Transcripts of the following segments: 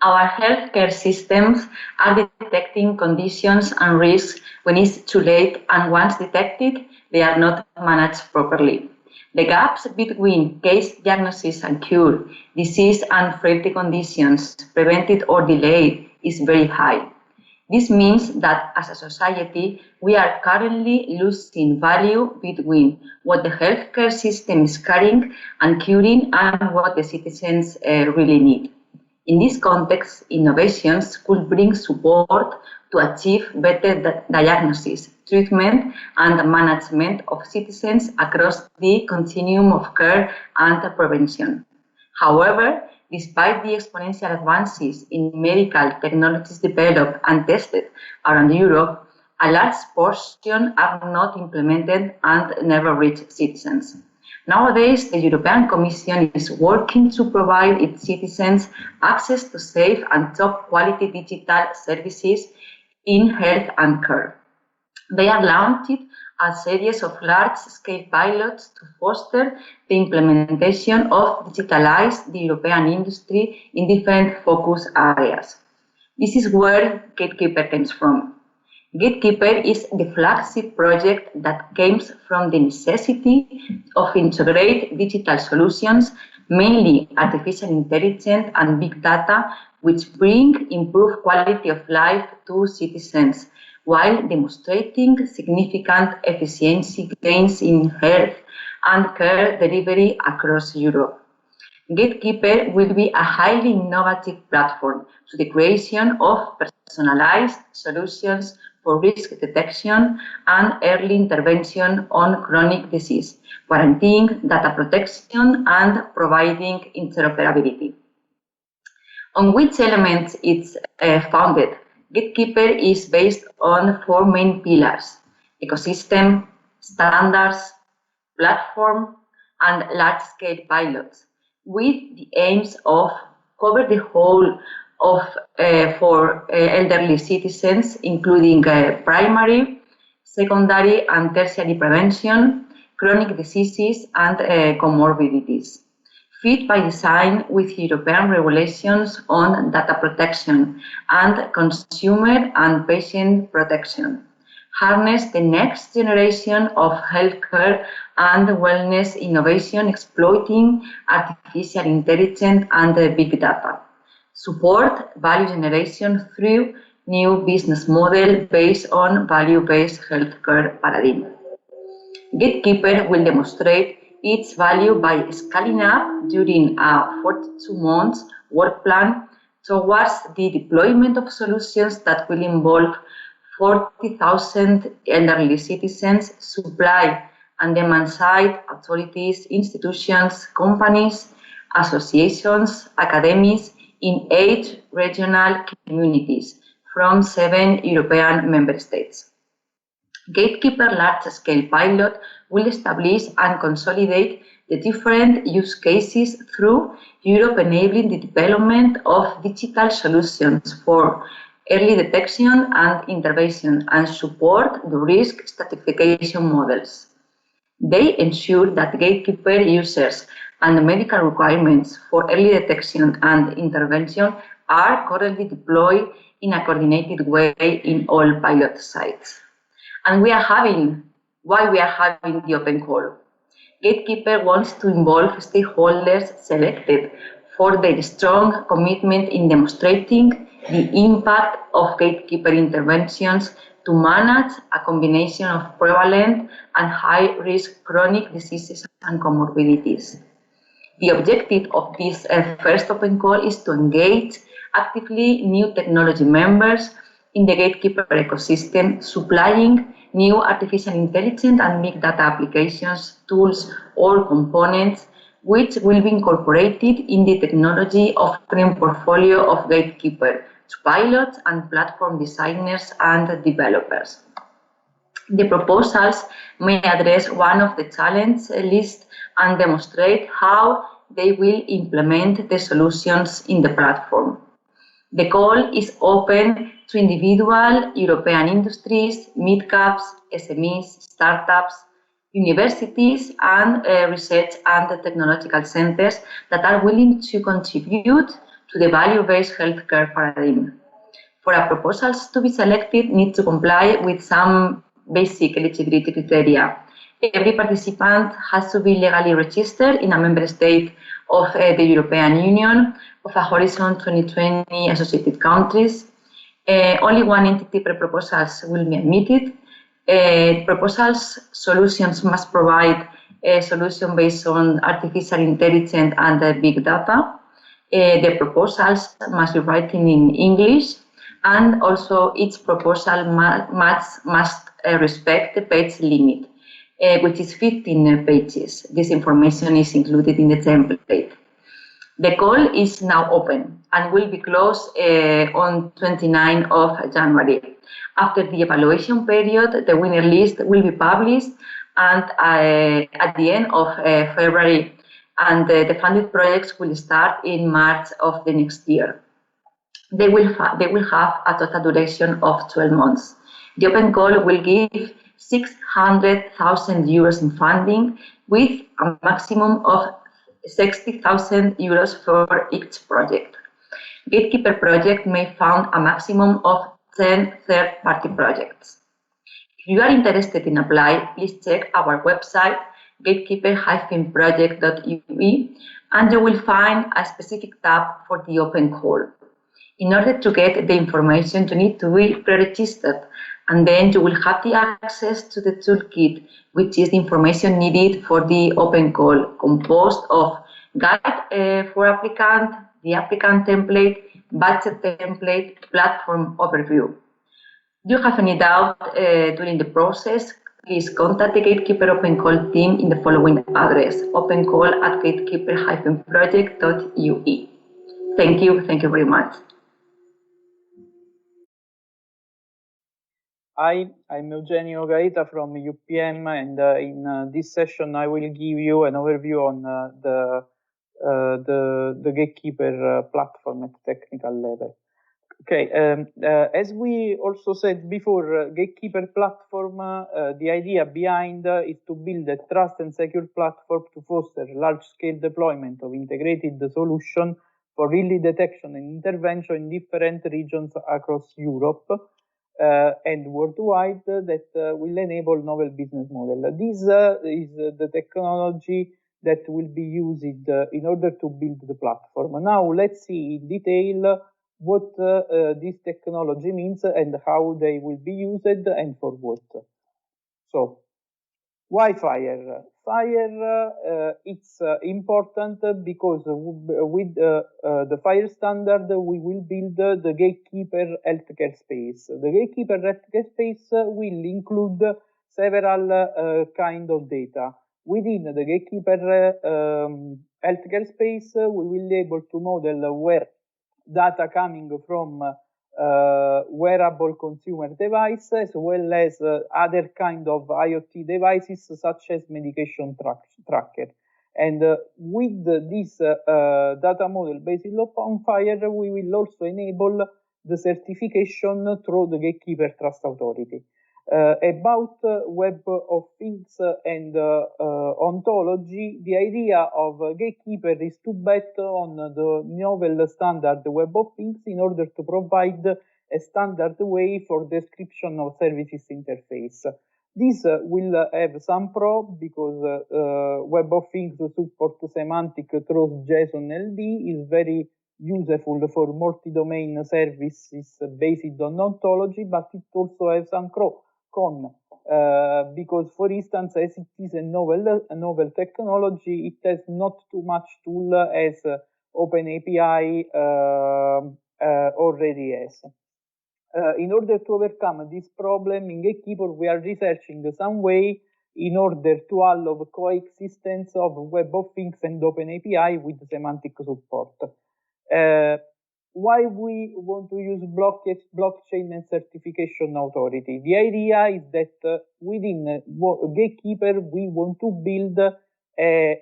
Our healthcare systems are detecting conditions and risks when it's too late, and once detected, they are not managed properly. The gaps between case diagnosis and cure, disease and frailty conditions, prevented or delayed, is very high. This means that as a society, we are currently losing value between what the healthcare system is carrying and curing and what the citizens really need. In this context, innovations could bring support to achieve better diagnosis, treatment, and management of citizens across the continuum of care and prevention. However, despite the exponential advances in medical technologies developed and tested around Europe, a large portion are not implemented and never reach citizens. Nowadays, the European Commission is working to provide its citizens access to safe and top quality digital services in health and care. They have launched a series of large-scale pilots to foster the implementation of digitalized the European industry in different focus areas. This is where Gatekeeper comes from. Gatekeeper is the flagship project that came from the necessity of integrate digital solutions, mainly artificial intelligence and big data, which bring improved quality of life to citizens, while demonstrating significant efficiency gains in health and care delivery across Europe. Gatekeeper will be a highly innovative platform to the creation of personalized solutions for risk detection and early intervention on chronic disease, guaranteeing data protection and providing interoperability. On which elements it's founded? Gatekeeper is based on four main pillars: ecosystem, standards, platform, and large-scale pilots, with the aims of cover the whole of for elderly citizens, including primary, secondary, and tertiary prevention, chronic diseases, and comorbidities. Fit by design with European regulations on data protection and consumer and patient protection. Harness the next generation of healthcare and wellness innovation exploiting artificial intelligence and big data. Support value generation through new business model based on value-based healthcare paradigm. Gatekeeper will demonstrate its value by scaling up during a 42 months work plan towards the deployment of solutions that will involve 40,000 elderly citizens, supply and demand side authorities, institutions, companies, associations, academics in 8 regional communities from 7 European member states. Gatekeeper large-scale pilot will establish and consolidate the different use cases through Europe, enabling the development of digital solutions for early detection and intervention and support the risk stratification models. They ensure that Gatekeeper users and the medical requirements for early detection and intervention are currently deployed in a coordinated way in all pilot sites. And why we are having the open call. Gatekeeper wants to involve stakeholders selected for their strong commitment in demonstrating the impact of Gatekeeper interventions to manage a combination of prevalent and high-risk chronic diseases and comorbidities. The objective of this first open call is to engage actively new technology members in the Gatekeeper ecosystem, supplying new artificial intelligence and big data applications, tools, or components which will be incorporated in the technology offering portfolio of Gatekeeper to pilots and platform designers and developers. The proposals may address one of the challenge list and demonstrate how they will implement the solutions in the platform. The call is open to individual European industries, mid-caps, SMEs, startups, universities, and research and technological centers that are willing to contribute to the value-based healthcare paradigm. For our proposals to be selected, need to comply with some basic eligibility criteria. Every participant has to be legally registered in a member state of the European Union, of a Horizon 2020 associated countries. Only one entity per proposals will be admitted. Proposals solutions must provide a solution based on artificial intelligence and big data. The proposals must be written in English, and also each proposal must respect the page limit, which is 15 pages. This information is included in the template. The call is now open and will be closed on 29 of January. After the evaluation period, the winner list will be published, and at the end of February, and the funded projects will start in March of the next year. They will have a total duration of 12 months. The open call will give 600,000 euros in funding, with a maximum of 60,000 euros for each project. Gatekeeper project may fund a maximum of 10 third-party projects. If you are interested in apply, please check our website, gatekeeper-project.ue, and you will find a specific tab for the open call. In order to get the information, you need to be pre-registered, and then you will have the access to the toolkit, which is the information needed for the open call, composed of guide for applicant, the applicant template, budget template, platform overview. If you have any doubt during the process, please contact the Gatekeeper Open Call team in the following address: opencall@gatekeeper-project.ue. Thank you very much. Hi, I'm Eugenio Gaeta from UPM, and in this session I will give you an overview on the Gatekeeper platform at technical level. Okay, as we also said before, Gatekeeper platform, the idea behind is to build a trust and secure platform to foster large-scale deployment of integrated solution for early detection and intervention in different regions across Europe and worldwide that will enable novel business model. This is the technology that will be used in order to build the platform. Now let's see in detail what this technology means and how they will be used and for what. So, why FHIR? FHIR, it's important because with the FHIR standard, we will build the Gatekeeper healthcare space. The Gatekeeper healthcare space will include several kind of data. Within the Gatekeeper healthcare space, we will be able to model where data coming from wearable consumer devices, as well as other kind of IoT devices such as medication tracker. And with this data model based on FHIR, we will also enable the certification through the Gatekeeper Trust Authority. About Web of Things and ontology, the idea of Gatekeeper is to bet on the novel standard Web of Things in order to provide a standard way for description of services interface. This will have some pro because Web of Things support semantic through JSON LD is very useful for multi-domain services based on ontology, but it also has some con because, for instance, as it is a novel technology, it has not too much tool as OpenAPI already has. In order to overcome this problem, in Gatekeeper we are researching some way in order to allow coexistence of Web of Things and OpenAPI with semantic support. Why we want to use blockchain and certification authority? The idea is that within Gatekeeper we want to build a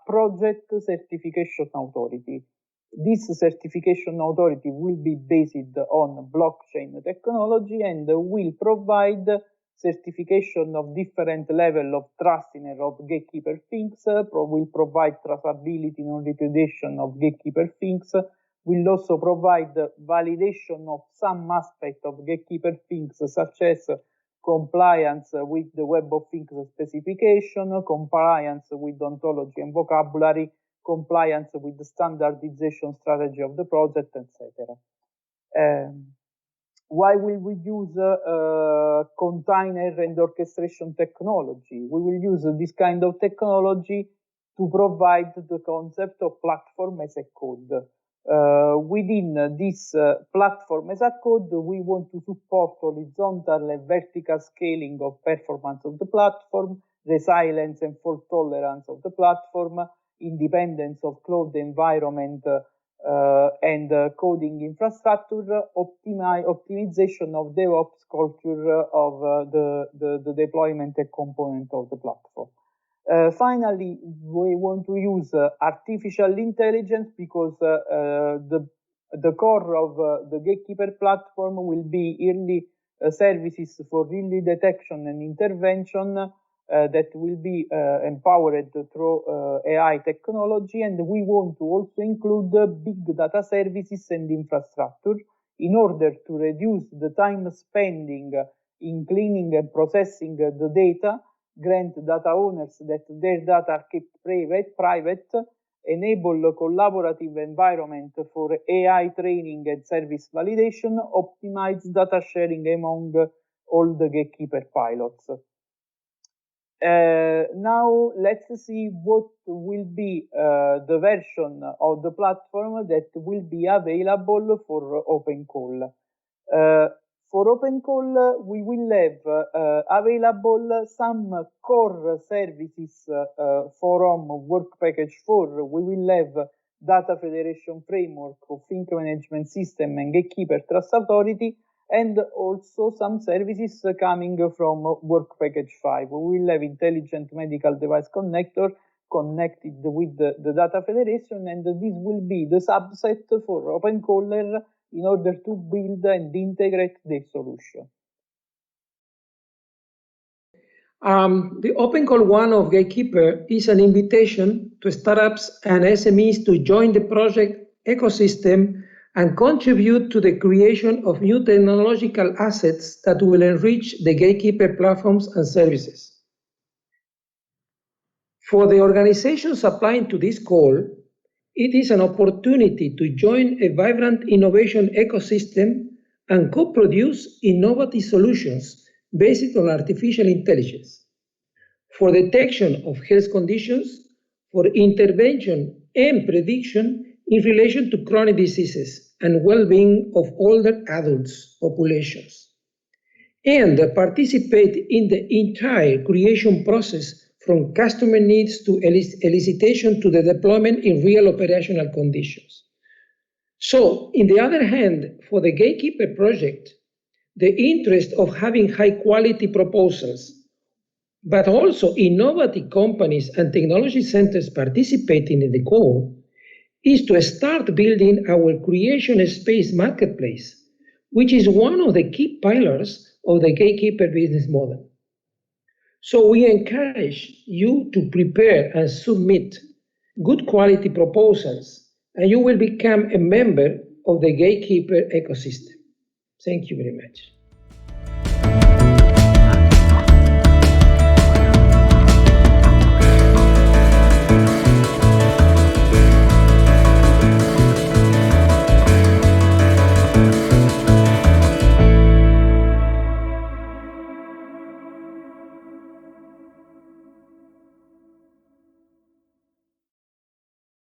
project certification authority. This certification authority will be based on blockchain technology and will provide certification of different level of trustiness of gatekeeper things, will provide traceability and reputation of gatekeeper things, will also provide validation of some aspect of gatekeeper things, such as compliance with the Web of Things specification, compliance with ontology and vocabulary, compliance with the standardization strategy of the project, etc. Why will we use container and orchestration technology? We will use this kind of technology to provide the concept of platform as a code. Within this platform as a code, we want to support horizontal and vertical scaling of performance of the platform, resilience and fault tolerance of the platform, independence of cloud environment and coding infrastructure, optimization of DevOps culture of the deployment and component of the platform. Finally, we want to use artificial intelligence because the core of the Gatekeeper platform will be early services for early detection and intervention that will be empowered through AI technology, and we want to also include big data services and infrastructure in order to reduce the time spending in cleaning and processing the data, grant data owners that their data are kept private, enable a collaborative environment for AI training and service validation, optimize data sharing among all the Gatekeeper pilots. Now let's see what will be the version of the platform that will be available for OpenCall. For OpenCall, we will have available some core services from Work Package 4. We will have Data Federation Framework, Think Management System, and Gatekeeper Trust Authority, and also some services coming from Work Package 5. We will have Intelligent Medical Device Connector connected with the Data Federation, and this will be the subset for OpenCaller in order to build and integrate the solution. The OpenCall 1 of Gatekeeper is an invitation to startups and SMEs to join the project ecosystem and contribute to the creation of new technological assets that will enrich the Gatekeeper platforms and services. For the organizations applying to this call, it is an opportunity to join a vibrant innovation ecosystem and co-produce innovative solutions based on artificial intelligence for detection of health conditions, for intervention and prediction in relation to chronic diseases and well-being of older adults populations, and participate in the entire creation process from customer needs to elicitation to the deployment in real operational conditions. So, on the other hand, for the Gatekeeper project, the interest of having high-quality proposals, but also innovative companies and technology centers participating in the call, is to start building our creation space marketplace, which is one of the key pillars of the Gatekeeper business model. So we encourage you to prepare and submit good quality proposals, and you will become a member of the Gatekeeper ecosystem. Thank you very much.